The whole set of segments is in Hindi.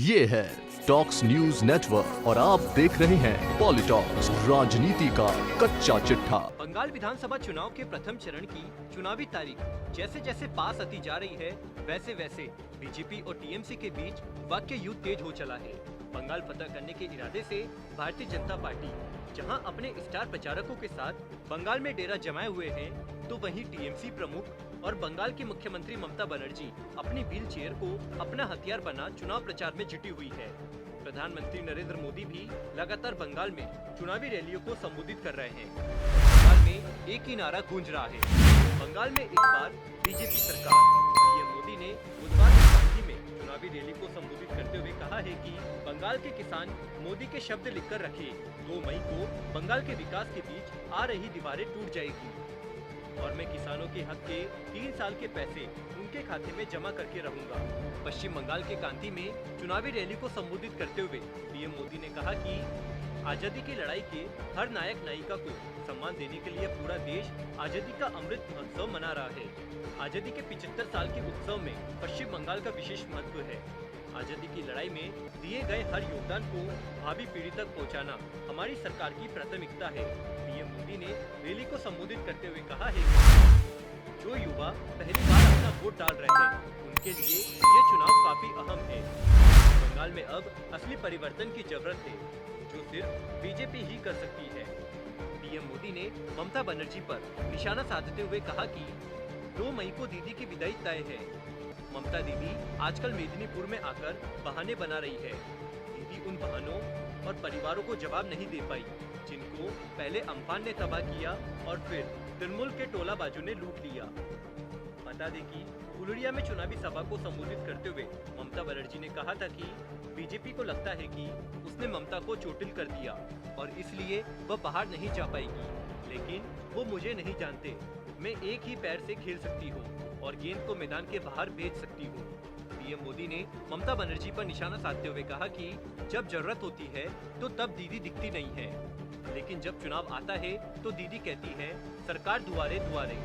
ये है टॉक्स न्यूज नेटवर्क और आप देख रहे हैं पॉलिटॉक्स, राजनीति का कच्चा चिट्ठा। बंगाल विधानसभा चुनाव के प्रथम चरण की चुनावी तारीख जैसे जैसे पास आती जा रही है, वैसे वैसे बीजेपी और टीएमसी के बीच वाक्य युद्ध तेज हो चला है। बंगाल फतह करने के इरादे से भारतीय जनता पार्टी जहां अपने स्टार प्रचारकों के साथ बंगाल में डेरा जमाए हुए हैं, तो वहीं टीएमसी प्रमुख और बंगाल की मुख्यमंत्री ममता बनर्जी अपनी व्हील चेयर को अपना हथियार बना चुनाव प्रचार में जुटी हुई है। प्रधानमंत्री नरेंद्र मोदी भी लगातार बंगाल में चुनावी रैलियों को संबोधित कर रहे हैं। बंगाल में एक ही नारा गूंज रहा है, बंगाल में इस बार बीजेपी सरकार। पीएम मोदी ने बुधवार को सांची में चुनावी रैली को संबोधित करते हुए कहा है कि बंगाल के किसान मोदी के शब्द लिखकर रखे, 2 मई को बंगाल के विकास के बीच आ रही दीवारें टूट जाएगी और मैं किसानों के हक के 3 साल के पैसे उनके खाते में जमा करके रहूंगा। पश्चिम बंगाल के कांती में चुनावी रैली को संबोधित करते हुए पीएम मोदी ने कहा कि आजादी की लड़ाई के हर नायक नायिका को सम्मान देने के लिए पूरा देश आजादी का अमृत महोत्सव मना रहा है। आजादी के 75 साल के उत्सव में पश्चिम बंगाल का विशेष महत्व है। आजादी की लड़ाई में दिए गए हर योगदान को भावी पीढ़ी तक पहुंचाना हमारी सरकार की प्राथमिकता है। पीएम मोदी ने रैली को संबोधित करते हुए कहा है कि जो युवा पहली बार अपना वोट डाल रहे हैं, उनके लिए ये चुनाव काफी अहम है। बंगाल में अब असली परिवर्तन की जरूरत है, जो सिर्फ बीजेपी ही कर सकती है। पीएम मोदी ने ममता बनर्जी पर निशाना साधते हुए कहा कि 2 मई को दीदी की विदाई तय है। ममता दीदी आजकल मेदिनीपुर में आकर बहाने बना रही है। दीदी उन बहानों और परिवारों को जवाब नहीं दे पाई जिनको पहले अम्फान ने तबाह किया और फिर तृणमूल के टोला बाजू ने लूट लिया। बता दें कि उलुड़िया में चुनावी सभा को संबोधित करते हुए ममता बनर्जी ने कहा था कि बीजेपी को लगता है कि उसने ममता को चोटिल कर दिया और इसलिए वह बाहर नहीं जा पाएगी, लेकिन वो मुझे नहीं जानते। मैं एक ही पैर से खेल सकती हूँ और गेंद को मैदान के बाहर भेज सकती हूँ। पीएम मोदी ने ममता बनर्जी पर निशाना साधते हुए कहा कि जब जरूरत होती है तो तब दीदी दिखती नहीं है, लेकिन जब चुनाव आता है तो दीदी कहती है सरकार दुआरे दुआरे।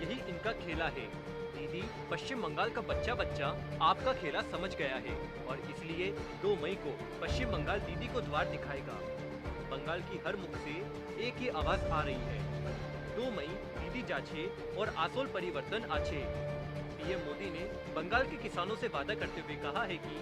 यही इनका खेला है। दीदी पश्चिम बंगाल का बच्चा बच्चा आपका खेला समझ गया है और इसलिए 2 मई को पश्चिम बंगाल दीदी को द्वार दिखाएगा। बंगाल की हर मुख से एक ही आवाज आ रही है, 2 मई दीदी जाछे और आसोल परिवर्तन आछे। पीएम मोदी ने बंगाल के किसानों से वादा करते हुए कहा है कि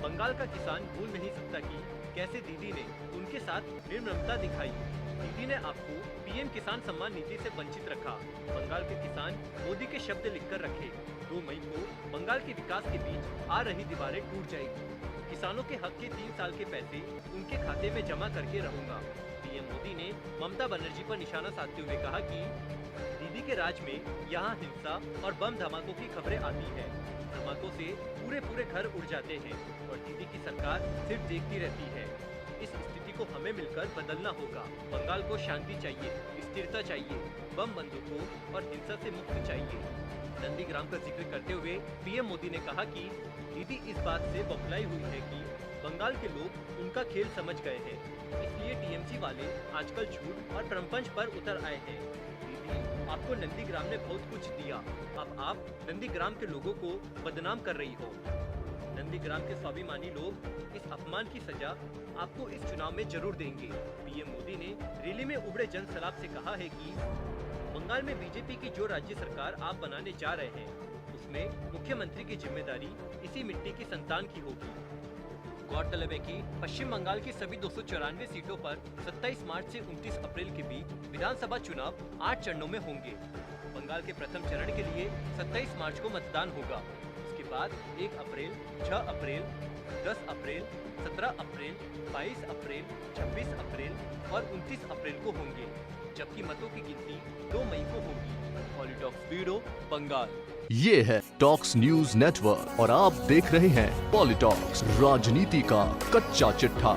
बंगाल का किसान भूल नहीं सकता कि कैसे दीदी ने उनके साथ निर्ममता दिखाई। दीदी ने आपको पीएम किसान सम्मान निधि से वंचित रखा। बंगाल के किसान मोदी के शब्द लिखकर रखे, 2 मई को बंगाल के विकास के बीच आ रही दीवारें टूट जाएगी। किसानों के हक के 3 साल के पैसे उनके खाते में जमा करके रहूंगा। पीएम मोदी ने ममता बनर्जी पर निशाना साधते हुए कहा कि दीदी के राज में यहाँ हिंसा और बम धमाकों की खबरें आती है। धमाकों से पूरे घर उड़ जाते हैं और दीदी की सरकार सिर्फ देखती रहती है। इस स्थिति को हमें मिलकर बदलना होगा। बंगाल को शांति चाहिए, स्थिरता चाहिए, बम बंदूकों और हिंसा से मुक्त चाहिए। नंदीग्राम का जिक्र करते हुए पीएम मोदी ने कहा कि दीदी इस बात से बौखलाई हुई है कि बंगाल के लोग उनका खेल समझ गए हैं, इसलिए टीएमसी वाले आजकल झूठ और प्रपंच पर उतर आए हैं। दीदी, आपको नंदीग्राम ने बहुत कुछ दिया, अब आप नंदीग्राम के लोगों को बदनाम कर रही हो। नंदीग्राम के स्वाभिमानी लोग इस अपमान की सजा आपको इस चुनाव में जरूर देंगे। पीएम मोदी ने रैली में उमड़े जन सैलाब से कहा है कि बंगाल में बीजेपी की जो राज्य सरकार आप बनाने जा रहे हैं, उसमें मुख्यमंत्री की जिम्मेदारी इसी मिट्टी की संतान की होगी। गौरतलब है कि पश्चिम बंगाल की सभी 294 सीटों पर 27 मार्च से 29 अप्रैल के बीच विधानसभा चुनाव 8 चरणों में होंगे। बंगाल के प्रथम चरण के लिए 27 मार्च को मतदान होगा। उसके बाद 1 अप्रैल, 6 अप्रैल, 10 अप्रैल, 17 अप्रैल, 22 अप्रैल, 26 अप्रैल और 29 अप्रैल को होंगे, जबकि मतों की गिनती 2 मई को होगी। पॉलिटॉक्स ब्यूरो, बंगाल। ये है टॉक्स न्यूज नेटवर्क और आप देख रहे हैं पॉलिटॉक्स, राजनीति का कच्चा चिट्ठा।